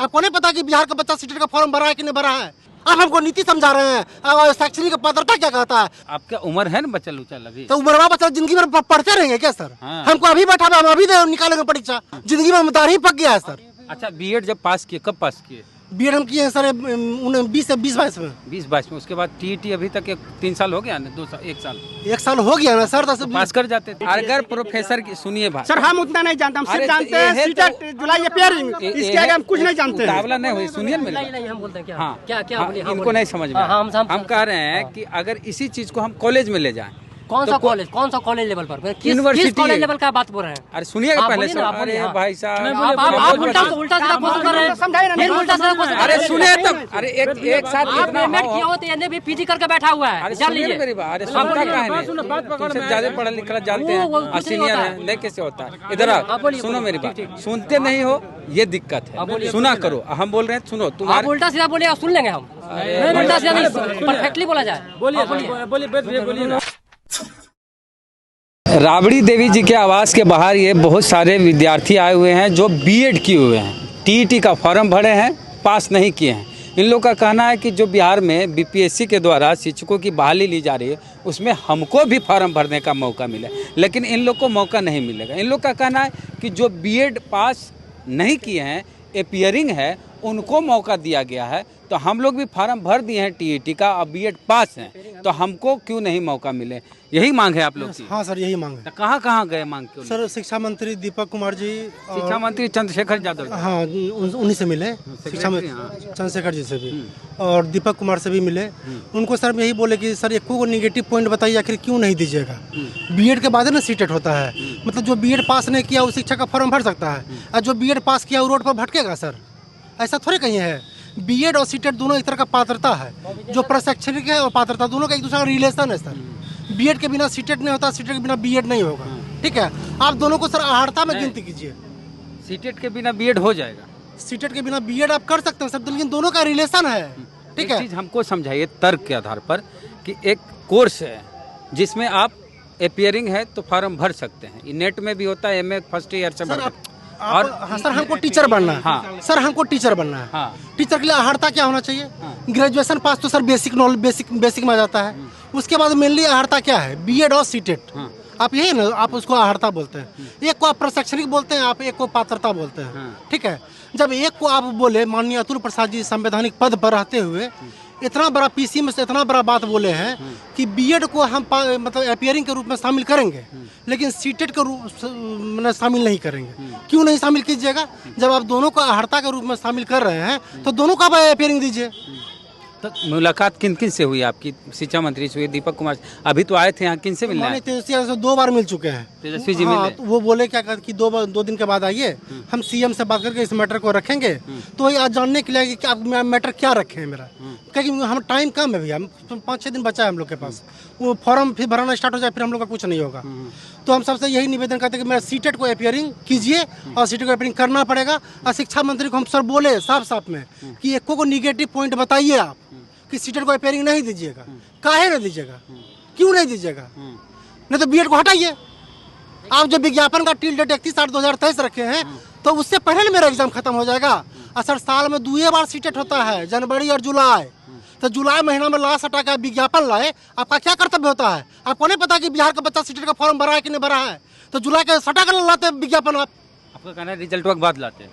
आपको नहीं पता कि बिहार का बच्चा सीटेट का फॉर्म भरा है कि नहीं भरा है? आप हमको नीति समझा रहे हैं, शैक्षणिक पात्रता क्या कहता है? आपका उम्र है ना बच्चा उचल अभी, तो उम्र बच्चा जिंदगी में पढ़ते रहेंगे क्या सर? हाँ। हमको अभी बैठा हम अभी निकालेंगे परीक्षा, जिंदगी में दाढ़ी पक गया है सर। अच्छा बीएड जब पास किए, कब पास किए? बीएड हम किए हैं सर 20-22 में। 20-22 में। उसके बाद टीईटी अभी तक 3 साल हो गया ना, 2 साल 1 साल 1 साल हो गया ना सर। तो पास कर जाते थे। अगर प्रोफेसर की सुनिए भाई सर, हम उतना नहीं जानते, हम सिर्फ अरे जानते हैं ये सीटेट जुलाई अपियरिंग, इसके आगे हम कुछ नहीं जानते हैं। मुकाबला नहीं हुई, सुनिए ना मेरी बात। नहीं हम बोलते हैं क्या? हाँ क्या हाँ, बोलिए? इनको नहीं समझ में हाँ, हम कह रहे हैं कि अगर इसी चीज को हम कॉलेज में ले जाएं, कौन तो सा कॉलेज, कौन सा कॉलेज लेवल पर? यूनिवर्सिटी किस कॉलेज लेवल का बात बोल रहे हैं? अरे सुनिएगा आप पहले बोलिए सर। ना, आप बोलिए, अरे हाँ। भाई साहब आप उल्टा सीधा क्वेश्चन कर रहे हैं, समझाइए ना, फिर उल्टा सीधा क्वेश्चन। अरे सुनिए तब, अरे एक साथ आप इतना एमएड किए हो तो एमए भी पीजी करके बैठा हुआ है, अरे जान सुनिए लीजिए। मेरी बात। अरे सुनता क्या है, तुमसे ज्यादा पढ़ा लिखा जानते वो हैं, कुछ नहीं सीनियर होता है, है। नहीं कैसे होता है। इधर आओ, बोलिए, सुनो बोलिए, मेरी ठीक, बात। ठीक। सुनते नहीं हो, ये दिक्कत है, सुना करो। हम बोल रहे हैं सुनो, आप तुम्हारे उल्टा सीधा बोलिए, सुन लेंगे हम। उल्टा सीधा नहीं, परफेक्टली बोला जाए। बोलिए। राबड़ी देवी जी के आवास के बाहर ये बहुत सारे विद्यार्थी आए हुए हैं जो बीएड किए हुए हैं, टीईटी का फॉर्म भरे हैं, पास नहीं किए हैं। इन लोगों का कहना है कि जो बिहार में बीपीएससी के द्वारा शिक्षकों की बहाली ली जा रही है, उसमें हमको भी फॉर्म भरने का मौका मिले, लेकिन इन लोग को मौका नहीं मिलेगा। इन लोग का कहना है कि जो बीएड पास नहीं किए हैं, एपियरिंग है, उनको मौका दिया गया है। तो हम लोग भी फार्म भर दिए हैं टीईटी का, अब बीएड पास हैं, तो हमको क्यों नहीं मौका मिले? यही मांग है आप लोग की? हाँ सर, यही मांग है तो कहाँ गए मांग के? सर। शिक्षा मंत्री दीपक कुमार जी, शिक्षा मंत्री चंद्रशेखर यादव। हाँ उन्हीं से मिले, शिक्षा मंत्री चंद्रशेखर जी से भी और दीपक कुमार से भी मिले। उनको सर यही बोले कि सर एक को नेगेटिव पॉइंट बताइए, आखिर क्यों नहीं दीजिएगा? बीएड के बाद ना सीटेट होता है, मतलब जो बीएड पास नहीं किया वो शिक्षा का फॉर्म भर सकता है, और जो बीएड पास किया वो रोड पर भटकेगा सर? ऐसा थोड़े कहीं है। बीएड और सीटेट दोनों एक तरह का पात्रता है, जो प्रशैक्षणिक है और पात्रता दोनों का एक दूसरे का रिलेशन है सर। बीएड के बिना सीटेट नहीं होता, सीटेट के बिना बीएड नहीं होगा, ठीक है? आप दोनों को सर आहारता में गिनती कीजिए। सीटेट के बिना बीएड हो जाएगा? सीटेट के बिना बीएड आप कर सकते हैं सर, लेकिन दोनों का रिलेशन है, ठीक है? एक चीज हमको समझाइए तर्क के आधार पर कि एक कोर्स है जिसमें आप एपियरिंग है तो फॉर्म भर सकते हैं, ये नेट में भी होता है, एमए फर्स्ट ईयर से भर। और हाँ सर, हमको टीचर बनना है। हाँ सर, हमको टीचर बनना है। हाँ। टीचर के लिए आहारता क्या होना चाहिए? ग्रेजुएशन पास तो सर बेसिक नॉलेज, बेसिक में आ जाता है। उसके बाद मेनली आहारता क्या है? बीएड और सीटेट। आप यही ना, आप उसको आहारता बोलते हैं। एक को आप प्रशैक्षणिक बोलते हैं, आप एक को पात्रता बोलते हैं, ठीक है? जब एक को आप बोले, माननीय अतुल प्रसाद जी संवैधानिक पद पर रहते हुए इतना बड़ा पीसी में से इतना बड़ा बात बोले हैं कि बीएड को हम मतलब एपियरिंग के रूप में शामिल करेंगे, लेकिन सीटेट के रूप में शामिल नहीं करेंगे। क्यों नहीं शामिल कीजिएगा? जब आप दोनों को आहारता के रूप में शामिल कर रहे हैं तो दोनों को आप एपियरिंग दीजिए। तो मुलाकात किन किन से हुई आपकी? शिक्षा मंत्री से हुई, दीपक कुमार, अभी तो आए थे यहाँ, किन से मिलना है? तेजस्वी से 2 बार मिल चुके हैं। तेजस्वी जी हाँ, मिले? तो वो बोले क्या कि 2 दिन के बाद आइए, हम सीएम से बात करके इस मैटर को रखेंगे। तो ये आज जानने के लिए कि आप मैटर क्या रखे हैं मेरा, क्योंकि हम टाइम कम है भैया, 5-6 दिन बचा है हम लोग के पास। वो फॉर्म फिर भराना स्टार्ट हो जाए, फिर हम लोग का कुछ नहीं होगा। तो हम सबसे यही निवेदन करते हैं कि मेरा सीटेट को एपियरिंग कीजिए, और सीटेट को एपियरिंग करना पड़ेगा। और शिक्षा मंत्री को हम सर बोले साफ में कि एक को निगेटिव पॉइंट बताइए आप कि सीटेट को एपियरिंग नहीं दीजिएगा। काहे नहीं दीजिएगा? क्यों नहीं दीजिएगा? नहीं तो बीएड को हटाइए। आप जो विज्ञापन का टिल डेट 31/8/2023 रखे हैं, तो उससे पहले मेरा एग्जाम खत्म हो जाएगा। और सर, साल में 2 बार सीटेट होता है, जनवरी और जुलाई। तो जुलाई महीना में लास्ट हटा के विज्ञापन लाए, आपका क्या कर्तव्य होता है? आपको नहीं पता कि बिहार का बच्चा सीटेट का फॉर्म भरा है कि नहीं भरा है? तो जुलाई के सटा कर लाते विज्ञापन आप। आपका कहना है रिजल्ट के बाद लाते हैं?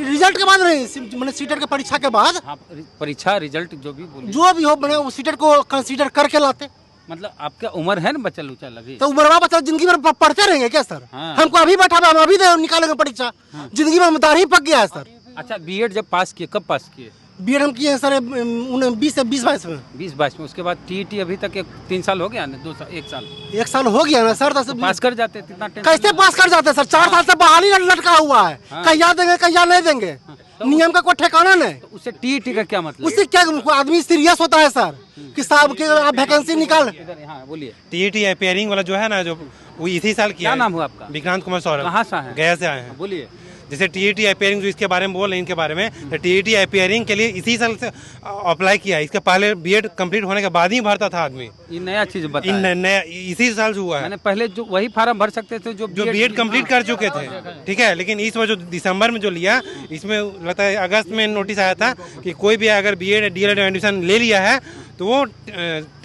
रिजल्ट के बाद नहीं, मैंने सीटेट के परीक्षा के बाद। हाँ, परीक्षा रिजल्ट जो भी हो मैंने वो सीटेट को कंसीडर करके लाते। मतलब आपका उम्र है ना बच्चा उचल अभी, तो उम्र बच्चा जिंदगी में पढ़ते रहेंगे क्या सर? हाँ। हमको अभी बैठा हम अभी निकालेंगे परीक्षा, जिंदगी में दाढ़ी पक गया है सर। अच्छा बीएड जब पास किए, कब पास किए? बीएड हम किए हैं सर 20-22 में। 20-22 में। उसके बाद टीईटी अभी तक 3 साल हो गया ना, 2 साल 1 साल 1 साल हो गया ना सर। तो पास कर जाते, इतना टेंशन कैसे पास कर जाते सर? 4 साल से बहाली लटका हुआ है, कहिया देंगे कहिया नहीं देंगे, नियम का कोई ठिकाना नहीं। तो उससे टीईटी का क्या मतलब? उससे क्या आदमी सीरियस होता है सर कि साहब के आप वैकेंसी निकाल। हाँ बोलिए। टीईटी एपियरिंग वाला जो है ना, जो वो इसी साल किया। क्या नाम हुआ आपका? विक्रांत कुमार सौरभ। कहाँ से हैं? गया से आए हैं। बोलिए। जैसे टीईटी अपियरिंग जो इसके बारे में बोल रहे हैं इनके बारे में, तो टीईटी अपियरिंग के लिए इसी साल से अप्लाई किया है। इसके पहले बीएड कंप्लीट होने के बाद ही भरता था आदमी। ये नया चीज बताया, नया इसी साल से हुआ है। मैंने पहले जो वही फार्म भर सकते थे जो बीएड कंप्लीट कर चुके थे, ठीक है। लेकिन इस बार जो दिसंबर में जो लिया, इसमें लगता है अगस्त में नोटिस आया था कि कोई भी अगर बीएड डीएलएड एडमिशन ले लिया है तो वो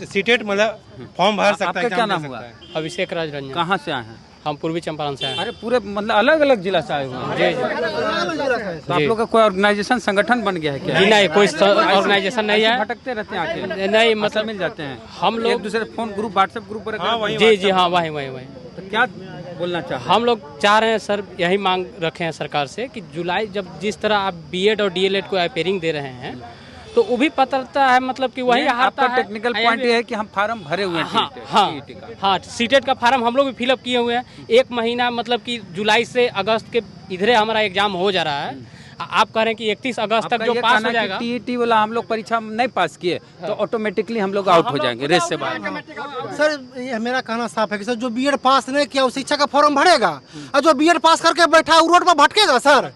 सीटेट मतलब फॉर्म भर सकता है। क्या नाम हुआ? अभिषेक राज रंजन। कहाँ से आए हैं? हम पूर्वी चंपारण से आए हैं। अरे पूरे मतलब अलग अलग जिला से आए हुए हैं। जी। तो आप लोग का कोई ऑर्गेनाइजेशन संगठन बन गया है क्या? जी नहीं, कोई ऑर्गेनाइजेशन नहीं है। भटकते रहते हैं आके? नहीं, मतलब मिल जाते हैं हम लोग एक दूसरे फोन ग्रुप व्हाट्सएप ग्रुप पर। जी हाँ, वही। तो क्या बोलना चाहते हम लोग चाह रहे हैं सर, यही मांग रखे हैं सरकार से कि जुलाई जब जिस तरह आप बीएड और डीएलएड को अपेयरिंग दे रहे हैं तो वो भी पता है, मतलब कि वही आपका टेक्निकल पॉइंट ये है कि हम फार्म भरे हुए हैं। हाँ, सीटेट का फार्म हम लोग भी फिलअप किए हुए हैं। 1 महीना मतलब कि जुलाई से अगस्त के इधरे हमारा एग्जाम हो जा रहा है। आप कह रहे हैं कि 31 अगस्त तक जो पास हो जाएगा। टीईटी वाला हम लोग परीक्षा नहीं पास किए तो ऑटोमेटिकली हम लोग आउट हो जाएंगे रेस से बाहर। सर ये मेरा कहना साफ है कि सर जो बीएड पास नहीं किया वो शिक्षा का फॉर्म भरेगा, और जो बीएड पास करके बैठा वो रोड पर भटकेगा। सर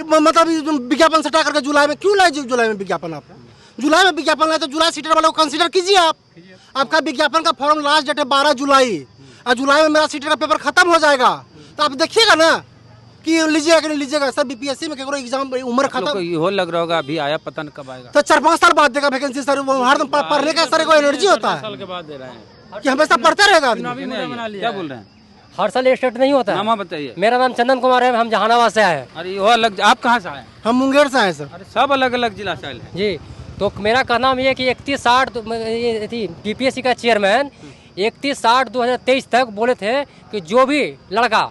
मतलब विज्ञापन सटा करके जुलाई में क्यों लाए? जुलाई में विज्ञापन आप जुलाई में विज्ञापन लाए तो जुलाई सीटेट वालों को कंसीडर कीजिए आप। आपका विज्ञापन का फॉर्म लास्ट डेट है 12 जुलाई, और जुलाई में मेरा सीटेट का पेपर खत्म हो जाएगा। तो आप देखिएगा ना कि लीजिएगा कि नहीं लीजिएगा। सर बीपीएससी में केवल एग्जाम उम्र खत्म हो लग रहा होगा, अभी आया पता नहीं कब आएगा। तो 4-5 साल बाद देगा वैकेंसी सर। हर पढ़ने का सर कोई एनर्जी होता है साल के बाद दे रहे हैं कि हमेशा पढ़ते रहेगा आदमी। क्या बोल रहे हैं? हर साल स्टेट नहीं होता। नाम बताइए। मेरा नाम चंदन कुमार है, हम जहानाबाद से आए हैं। अरे वो अलग, आप कहाँ से आए? हम मुंगेर से आए सर। अरे सब अलग अलग जिला से आए हैं जी। तो मेरा कहना ये है कि 31/8 बीपीएससी का चेयरमैन 31/8/2023 तक बोले थे कि जो भी लड़का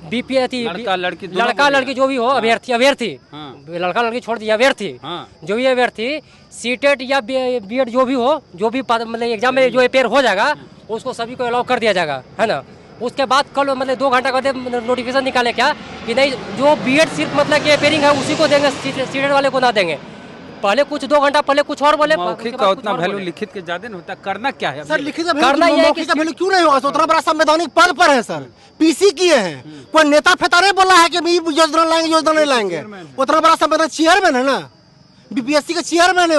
बीपीएससी लड़का लड़की जो भी हो अभ्यर्थी लड़का लड़की छोड़ दिया अभ्यर्थी जो भी अभ्यर्थी सीटेट या बीएड जो भी हो, जो भी मतलब एग्जाम में जो अपेयर हो जाएगा उसको सभी को अलाउ कर दिया जाएगा, है ना। उसके बाद कल मतलब 2 घंटा बाद नोटिफिकेशन निकाले क्या कि नहीं, जो बीएड सिर्फ मतलब कि अपेयरिंग है उसी को देंगे, सीटेट वाले को ना देंगे। पहले कुछ 2 घंटा पहले कुछ और बोले। मौखिक का उतना वैल्यू लिखित के ज्यादा नहीं होता। करना क्या है सर? लिखित का वैल्यू क्यों नहीं होगा? उतना बड़ा संवैधानिक पद पर है सर, पीसी किए हैं। कोई नेता फेता नहीं बोला है कि योजना लाएंगे योजना नहीं लाएंगे। उतना बड़ा संवैधानिक चेयरमैन है ना, बीपीएससी के चेयरमैन है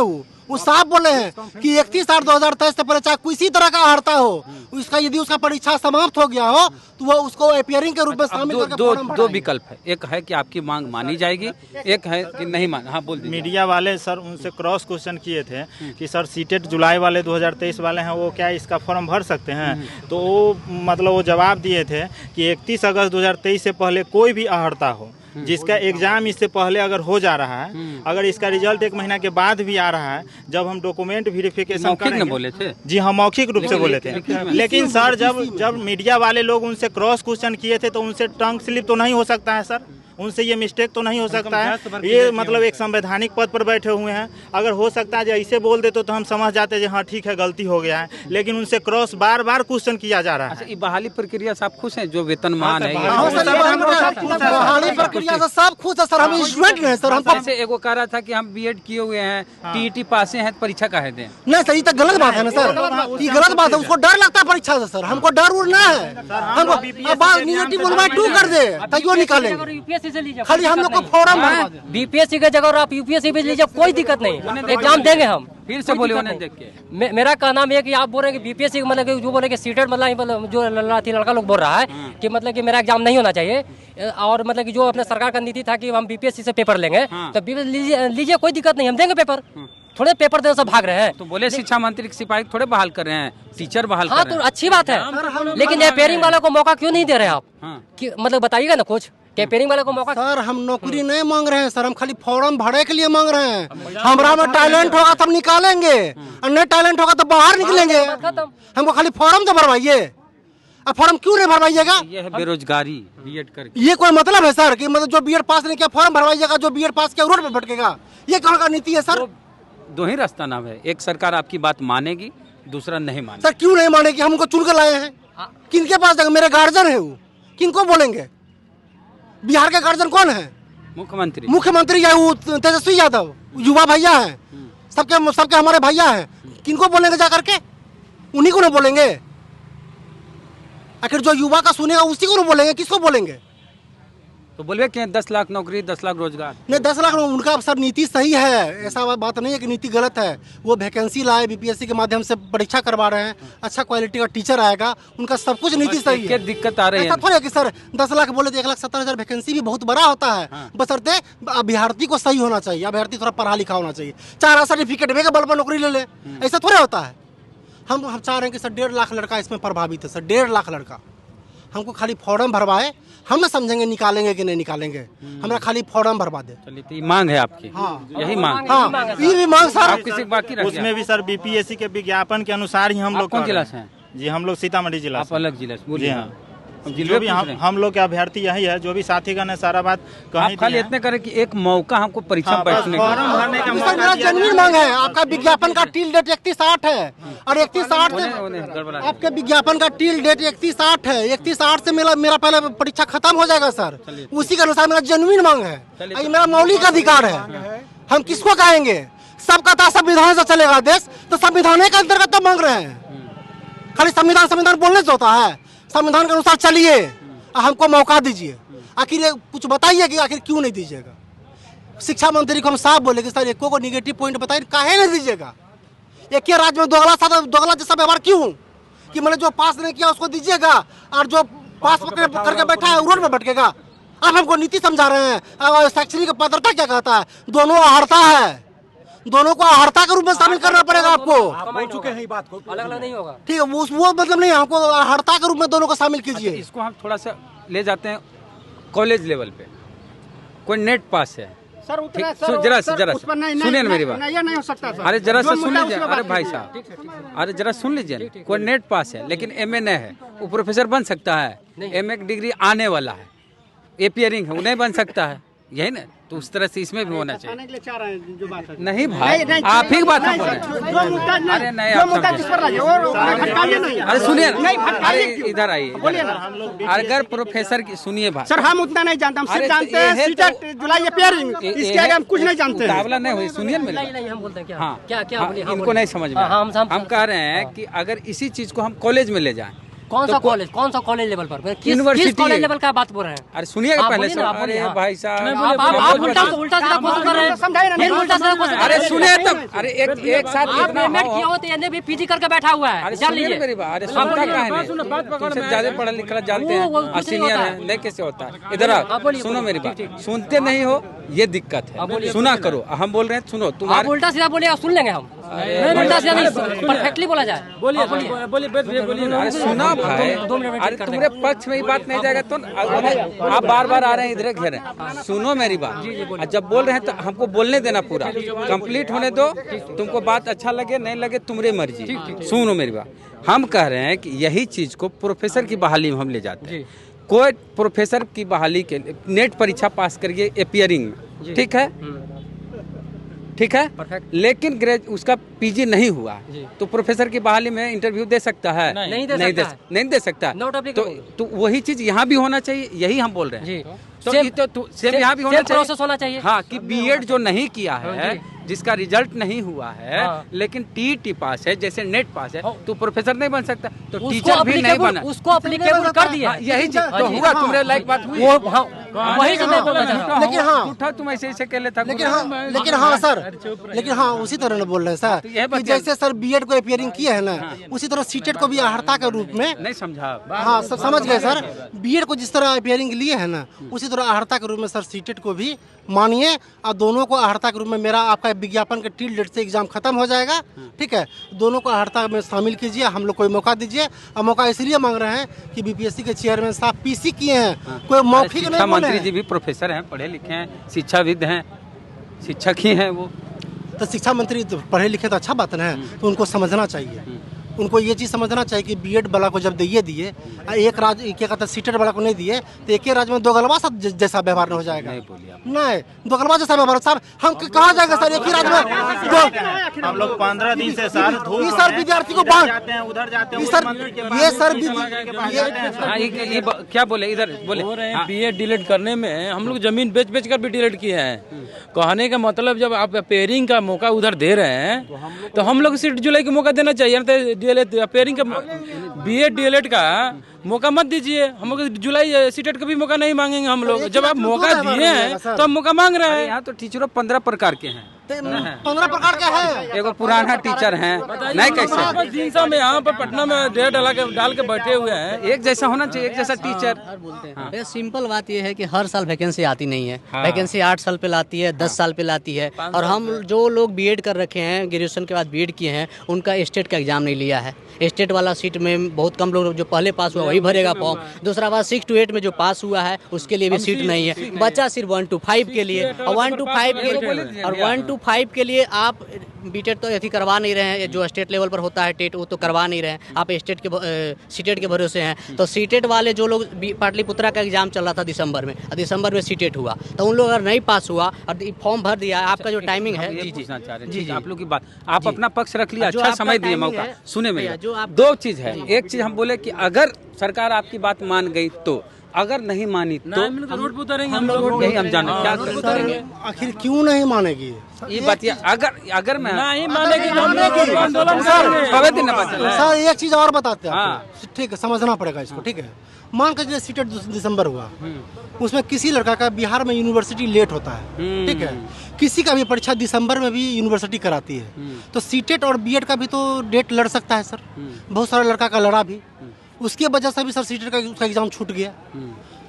वो साफ बोले हैं कि 31/8/2023 से पहले चाहे किसी तरह का हड़ता हो, उसका यदि उसका परीक्षा समाप्त हो गया हो तो वो उसको अपियरिंग के रूप में शामिल करके दो विकल्प है। एक है कि आपकी मांग मानी जाएगी, एक है कि नहीं मान। हाँ बोल दीजिए। मीडिया वाले सर उनसे क्रॉस क्वेश्चन किए थे कि सर सीटेट जुलाई वाले 2023 वाले हैं वो क्या इसका फॉर्म भर सकते हैं? तो वो मतलब वो जवाब दिए थे कि 31 अगस्त 2023 से पहले कोई भी अहर्ता हो जिसका एग्जाम इससे पहले अगर हो जा रहा है, अगर इसका रिजल्ट 1 महीना के बाद भी आ रहा है, जब हम डॉक्यूमेंट वेरिफिकेशन करेंगे। बोले थे? जी हाँ, मौखिक रूप से बोले थे। लेकिन सर जब मीडिया वाले लोग उनसे क्रॉस क्वेश्चन किए थे तो उनसे टंग स्लिप तो नहीं हो सकता है सर, उनसे ये मिस्टेक तो नहीं हो सकता है। ये मतलब एक संवैधानिक पद पर बैठे हुए हैं, अगर हो सकता है जो ऐसे बोल देते तो हम समझ जाते हैं हाँ ठीक है गलती हो गया है, लेकिन उनसे क्रॉस बार बार क्वेश्चन किया जा रहा है। बहाली प्रक्रिया से आप खुश हैं? जो वेतनमान है बहाली प्रक्रिया से सब खुश है सर। हम स्टूडेंट हैं सर। हम ऐसे एगो कह रहा था कि हम बीएड किए हुए हैं, टीईटी पासे हैं, परीक्षा काहे दें? नहीं सर, ये तो गलत बात है ना सर, ये गलत बात है। उसको डर लगता है परीक्षा से सर, हमको डर उड़ ना है। हमको निगेटिव 1/2 कर दे तैयो निकालेंगे। यूपीएससी से लीजिए, खाली हम लोग को फॉर्म बीपीएससी की जगह आप यूपीएससी भी लीजिए, कोई दिक्कत नहीं, एग्जाम देंगे हम। फिर से बोले उन्हें देख के। मेरा कहना है कि आप बोल रहे हैं कि बीपीएससी मतलब कि जो बोले कि सीटेट मतलब जो लड़का लोग बोल रहा है कि मतलब कि मेरा एग्जाम नहीं होना चाहिए, और मतलब कि जो अपने सरकार का नीति था कि हम बीपीएससी से पेपर लेंगे, तो लीजिए कोई दिक्कत नहीं, हम देंगे पेपर। थोड़े पेपर देने से भाग रहे हैं। तो बोले शिक्षा मंत्री सिपाही थोड़े बहाल कर रहे हैं, टीचर बहाल कर रहे हैं। तो अच्छी बात है, लेकिन अपेयरिंग वालों को मौका क्यों नहीं दे रहे आप? मतलब बताइएगा ना कुछ, अपेयरिंग वाले को मौका। सर हम नौकरी नहीं मांग रहे हैं सर, हम खाली फॉर्म भरे के लिए मांग रहे हैं। हमारा में टैलेंट होगा तब निकालेंगे, और नहीं टैलेंट होगा तो बाहर निकलेंगे। हमको खाली फॉर्म तो भरवाइए। अब फॉर्म क्यों नहीं भरवाइएगा? ये है बेरोजगारी बीएड करके। ये कोई मतलब है सर कि मतलब जो बीएड पास नहीं किया फॉर्म भरवाइएगा, जो बीएड पास किया रोड पर भटकेगा? ये कहाँ का नीति है सर? दो ही रास्ता नाम है, एक सरकार आपकी बात मानेगी, दूसरा नहीं मानेगी। सर क्यों नहीं मानेगी? हम उनको चुन कर लाए हैं, किनके पास जाएंगे? मेरे गार्जियन है वो, किनको बोलेंगे? बिहार के गार्जियन कौन है? मुख्यमंत्री है वो तेजस्वी यादव, युवा भैया है, सबके हमारे भैया हैं। किनको बोलेंगे जा करके? उन्हीं को ना बोलेंगे? आखिर जो युवा का सुनेगा उसी को ना बोलेंगे, किसको बोलेंगे? तो बोलिए कि 10 लाख नौकरी, 10 लाख रोजगार। नहीं 10 लाख उनका सर नीति सही है, ऐसा बात नहीं है कि नीति गलत है। वो वैकेंसी लाए, बीपीएससी के माध्यम से परीक्षा करवा रहे हैं, अच्छा क्वालिटी का टीचर आएगा, उनका सब कुछ नीति सही है। दिक्कत आ रही है ऐसा थोड़ा है कि सर 10 लाख बोले तो 1,70,000 वैकेंसी भी बहुत बड़ा होता है। बशर्ते अभ्यर्थी को सही होना चाहिए, अभ्यर्थी थोड़ा पढ़ा लिखा होना चाहिए। 4 सर्टिफिकेट में बल पर नौकरी ले ले, ऐसा थोड़ा होता है। हम चाह रहे हैं कि सर 1.5 लाख लड़का इसमें प्रभावित है सर, 1.5 लाख लड़का। हमको खाली फॉर्म भरवाए, हम ना समझेंगे निकालेंगे कि नहीं निकालेंगे, हमारा खाली फॉर्म भरवा दे। चलिए तो ये मांग है आपकी। हाँ यही मांग। हाँ ये भी मांग सर। किसी बाकी रख उसमें भी सर बीपीएससी के विज्ञापन के अनुसार ही हम लोग कौन जिला से हैं? जी हम लोग सीतामढ़ी जिला आप से। अलग जिला से बोलिए। जी हाँ। जिले जो भी हम लोग के अभ्यर्थी यही है, जो भी साथीगण है सारा बात आप खाली इतने करें कि एक मौका हमको परीक्षा में बैठने का। फॉर्म भरने का सर मौका मेरा दिया जेन्युइन मांग है। आपका विज्ञापन का टील डेट 31/8 है और 31/8 गड़बड़ा आपके विज्ञापन का टील डेट 31/8 है। 31/8 से मेरा पहले परीक्षा खत्म हो जाएगा सर। उसी के अनुसार मेरा जेन्युइन मांग है, ये मेरा मौलिक अधिकार है। हम किसको कहेंगे? सबका था संविधान से चलेगा देश, तो संविधान के अंतर्गत तो मांग रहे हैं। खाली संविधान बोलने से होता है? संविधान के अनुसार चलिए, हमको मौका दीजिए। आखिर ये कुछ बताइए कि आखिर क्यों नहीं दीजिएगा। शिक्षा मंत्री को हम साफ बोले कि सर एको को निगेटिव पॉइंट बताइए, काहे नहीं दीजिएगा? एक ही राज्य में दोगला जैसा व्यवहार क्यों? कि मैंने जो पास नहीं किया उसको दीजिएगा और जो पास करके बैठा है रोड में भटकेगा। आप हमको नीति समझा रहे हैं। शैक्षणिक पात्रता क्या कहता है? दोनों अहर्ता है, दोनों को अहर्ता के रूप में शामिल करना पड़ेगा आपको। बोल चुके हैं बात को, अलग अलग नहीं होगा। ठीक है, वो मतलब नहीं, हमको अहर्ता के रूप में दोनों को शामिल कीजिए। इसको हम थोड़ा सा ले जाते हैं कॉलेज लेवल पे। कोई नेट पास है सर उतना ठीक, जरा सुनिए ना मेरी बात। ये नहीं हो सकता सर। अरे जरा सा जो सुन मुद्दा लीजिए। उसमें अरे बात भाई कीजिए। साहब, अरे जरा सुन लीजिए ना। कोई नेट पास है लेकिन एमए नहीं है, वो प्रोफेसर बन सकता है? एमए की डिग्री आने वाला है, एपीयरिंग है, वो नहीं बन सकता है, यही ना? तो उस तरह से इसमें भी होना चाहिए। आने के लिए चाह रहे हैं जो बात है। नहीं भाई, आप ही बात हम बोल रहे हैं। जो मुद्दा अरे नहीं, जो आप मुद्दा समझे। जिस पर लाइए वो भटकाइए नहीं। अरे सुनिए ना। नहीं, भटकाइए अरे क्यों? इधर आइए, बोलिए ना। अगर प्रोफेसर की सुनिए भाई। सर हम उतना नहीं जानते, हम अरे सिर्फ तो जानते हैं ये है सीटेट जुलाई पेयरिंग, इसके आगे हम कुछ नहीं जानते हैं। मुकाबला नहीं हुई, सुनिए ना मेरी नहीं बात। नहीं हम बोलते हैं क्या? हाँ क्या हाँ, बोलिए? इनको नहीं समझ में हाँ, आया। हम कह रहे हैं कि अगर इसी चीज को हम कॉलेज में ले जाएं। कौन सा कॉलेज लेवल पर? यूनिवर्सिटी किस कॉलेज लेवल का बात बोल रहे हैं? अरे सुनिएगा आप पहले बोलिए से। ना, आप बोलिए, अरे हाँ। भाई साहब, आप उल्टा सीधा क्वेश्चन कर रहे हैं। समझाइए ना। फिर उल्टा सीधा क्वेश्चन कर अरे रहे हैं। सुनिए तब। अरे एक साथ आप इतना एमएड हो। किया हो तो एमए भी पीजी करके बैठा हुआ है, अरे जान सुनिए लीजिए। मेरी बात। अरे सुनता काहे नहीं? तुमसे ज्यादा पढ़ा लिखा जानते हैं वो और कुछ नहीं सीनियर होता है, है। नहीं कैसे होता है? इधर आओ, बोलिए, सुनो बोलिए, मेरी ठीक, बात। ठीक। सुनते नहीं हो, ये दिक्कत है। सुना करो। हम बोल रहे हैं सुनो। आप तुम्हारे उल्टा सीधा बोलिए, सुन लेंगे हम। नहीं उल्टा सीधा नहीं, परफेक्टली बोला जाए। बोलिए अरे सुना भाई। 2 मिनट अरे तुम्हारे पक्ष में ही बात नहीं जाएगा तो आप बार बार आ रहे हैं इधर घेरे। सुनो मेरी बात। जब बोल रहे हैं तो हमको बोलने देना, पूरा कंप्लीट होने दो। तुमको बात अच्छा लगे नहीं लगे तुम्हारी मर्जी। सुनो मेरी बात। हम कह रहे हैं कि यही चीज को प्रोफेसर की बहाली में हम ले जाते हैं। कोई प्रोफेसर की बहाली के लिए नेट परीक्षा पास करिए एपियरिंग में, ठीक है, ठीक है, लेकिन उसका पीजी नहीं हुआ तो प्रोफेसर की बहाली में इंटरव्यू दे सकता है? नहीं दे सकता। तो वही चीज यहाँ भी होना चाहिए, यही हम बोल रहे हैं। तो यहाँ भी होना चाहिए, प्रोसेस होना चाहिए। हाँ, कि बीएड जो नहीं किया है, जिसका रिजल्ट नहीं हुआ है, लेकिन टीईटी पास है, जैसे नेट पास है, तो प्रोफेसर नहीं बन सकता, तो टीचर भी नहीं बना। उसको अप्लीकेबल कर दिया। यही चीज तो हुआ, तुम्हारे लायक बात हुई। वही से मैं बोलना चाह रहा हूँ। लेकिन हाँ, उठा तुम ऐसे कह लेता। लेकिन हाँ सर, लेकिन हाँ उसी तरह ना बोल रहे हैं सर कि जैसे सर बीएड को अपियरिंग किए है ना, उसी तरह सीटेट को भी अहर्ता के रूप में। नहीं समझा? हाँ सब समझ गए सर। बीएड को जिस तरह अपियरिंग लिए है ना, उसी तरह अहर्ता के रूप में सर सीटेट को भी मानिए, और दोनों को अहर्ता के रूप में। मेरा आपका विज्ञापन के टील डेट से एग्जाम खत्म हो जाएगा, ठीक है। दोनों को अहर्ता में शामिल कीजिए, हम लोग कोई मौका दीजिए। और मौका इसलिए मांग रहे हैं कि बीपीएससी के चेयरमैन साहब पीसी किए हैं, कोई मौखिक नहीं शिक्षा बोले मंत्री हैं। जी भी प्रोफेसर हैं, पढ़े लिखे हैं, शिक्षाविद हैं, शिक्षक ही हैं वो। तो शिक्षा मंत्री तो पढ़े लिखे तो अच्छा बात है, तो उनको समझना चाहिए। उनको ये चीज़ समझना चाहिए कि बीएड वाला को जब दिए एक राज्य क्या कहते हैं सीटेट वाला को नहीं दिए, तो एक ही राज्य में दो गलबा सब जैसा व्यवहार हो जाएगा। नहीं बोलिए आप। नहीं, दो गलबा जैसा व्यवहार साहब, हम कहाँ जाएंगे सर? एक ही राज्य में हम लोग 15 दिन से सर धूप ये सर विद्यार्थी को बांट जाते हैं, उधर जाते हैं, ये सर हाँ, ये क्या बोले? इधर बोले हो रहे हैं। बीएड डिलीट करने में हम लोग जमीन बेच कर भी डिलीट किए हैं। कहने का मतलब जब आप पेयरिंग का मौका उधर दे रहे हैं तो हम लोग सीट जुलाई का मौका देना चाहिए। पेयरिंग का बीएड डीएलएड का मौका मत दीजिए, हम लोग जुलाई सीटेट का भी मौका नहीं मांगेंगे हम लोग। जब आप मौका दिए हैं तो हम मौका मांग रहे हैं। यहाँ तो टीचरों 15 प्रकार के हैं, 15 प्रकार के हैं। एगो पुराना टीचर हैं, नहीं कैसे 300 में यहाँ पर पटना में डेढ़ डाल के बैठे हुए हैं। एक जैसा होना चाहिए, एक जैसा टीचर। बोलते हैं सिंपल बात यह है कि हर साल वैकेंसी आती नहीं है। वैकेंसी 8 साल पे लाती है, 10 साल पे लाती है। और हम जो लोग बीएड कर रखे हैं, ग्रेजुएशन के बाद बीएड किए हैं, उनका स्टेट का एग्जाम नहीं लिया है। स्टेट वाला सीट में बहुत कम लोग, जो पहले पास हुआ वही भरेगा फॉर्म। दूसरा बात 6 to 8 में जो पास हुआ है उसके लिए भी सीट नहीं है, बचा सिर्फ 1 to 5 के लिए। और 1 to 5 के लिए आप बीटेड तो यदि करवा नहीं रहे हैं, जो स्टेट लेवल पर होता है टेट वो तो करवा नहीं रहे हैं, आप स्टेट के सीटेट के भरोसे हैं। तो सीटेट वाले जो लोग, पाटलिपुत्रा का एग्जाम चल रहा था दिसंबर में, दिसंबर में सीटेट हुआ, तो उन लोग अगर नहीं पास हुआ और फॉर्म भर दिया, आपका जो टाइमिंग है। जी पूछना चाह रहे हैं, आप लोग की बात, आप अपना पक्ष रख लिया, अच्छा समय दिए मौका। सुने मेरा, दो चीज है। एक चीज हम बोले कि अगर सरकार आपकी बात मान गई तो, अगर नहीं मानी तो रोड पर उतरेंगे हम लोग। यही हम जाना क्या करेंगे, आखिर क्यों नहीं मानेगी ये बात। अगर मैं नहीं मानेगी तो हम लोग आंदोलन करेंगे। सर एक चीज और बताते हैं आपको, ठीक है, समझना पड़ेगा इसको, ठीक है। मान कर सीटेट दिसंबर हुआ, उसमें किसी लड़का का बिहार में यूनिवर्सिटी लेट होता है, ठीक है, किसी का भी परीक्षा दिसंबर में भी यूनिवर्सिटी कराती है, तो सीटेट और बीएड का भी तो डेट लड़ सकता है सर। बहुत सारा लड़का का लड़ा भी, उसकी वजह से भी सर सीटेट का उसका एग्जाम छूट गया,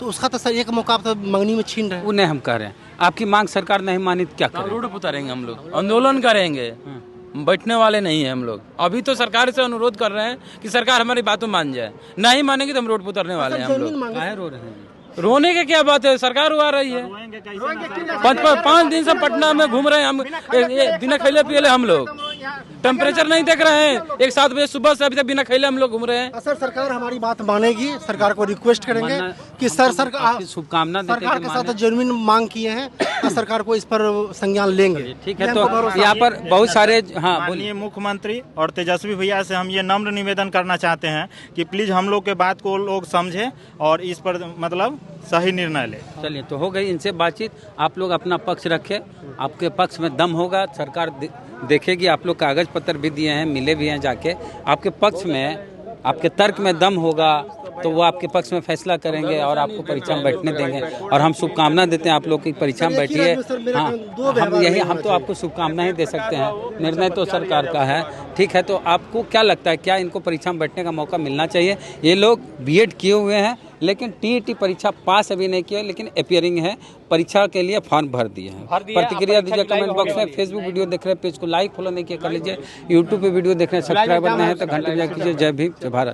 तो उसका तो सर एक मौका तो मंगनी में छीन रहे हैं। उन्हें हम कह रहे हैं, आपकी मांग सरकार नहीं मानी तो क्या करें? रोड पर उतरेंगे हम लोग, आंदोलन करेंगे, बैठने वाले नहीं है हम लोग। अभी तो सरकार से अनुरोध कर रहे हैं कि सरकार हमारी बातों मान जाए, नहीं मानेगी तो हम रोड पर उतरने वाले हैं हम लोग। रोने के क्या बात है, सरकार आ रही है। 5 दिन से पटना में घूम रहे हैं हम, बिना खैले पियले हम लोग, टेम्परेचर नहीं देख रहे हैं। 7 बजे सुबह से अभी तक बिना खैले हम लोग घूम रहे हैं। सर सरकार हमारी बात मानेगी, सरकार को रिक्वेस्ट करेंगे कि सर शुभकामना सरकार के साथ जेन्युइन मांग किए हैं और सरकार को इस पर संज्ञान लेंगे। ठीक है, तो यहाँ पर बहुत सारे माननीय मुख्यमंत्री और तेजस्वी भैया से हम ये नम्र निवेदन करना चाहते हैं कि प्लीज हम लोग के बात को लोग समझें और इस पर मतलब सही निर्णय ले। चलिए, तो हो गई इनसे बातचीत। आप लोग अपना पक्ष रखें, आपके पक्ष में दम होगा, सरकार देखेगी। आप लोग कागज पत्र भी दिए हैं, मिले भी हैं जाके, आपके पक्ष में, आपके तर्क में दम होगा तो वो आपके पक्ष में फैसला करेंगे और आपको परीक्षा में बैठने देंगे। और हम शुभकामना देते हैं आप लोग की परीक्षा में बैठिए। हाँ, हम तो आपको शुभकामना ही दे सकते हैं, निर्णय तो सरकार का है। ठीक है, तो आपको क्या लगता है, क्या इनको परीक्षा में बैठने का मौका मिलना चाहिए? ये लोग बीएड किए हुए हैं लेकिन टीईटी परीक्षा पास अभी नहीं किया, लेकिन अपीयरिंग है, परीक्षा के लिए फॉर्म भर दिए हैं। प्रतिक्रिया दीजिए कमेंट बॉक्स में। फेसबुक वीडियो देख रहे हैं, पेज को लाइक फॉलो नहीं किया कर लीजिए। यूट्यूब पे वीडियो देख रहे हैं, सब्सक्राइबर नहीं है तो घंटे बजा कीजिए। जय भीम, जय भारत।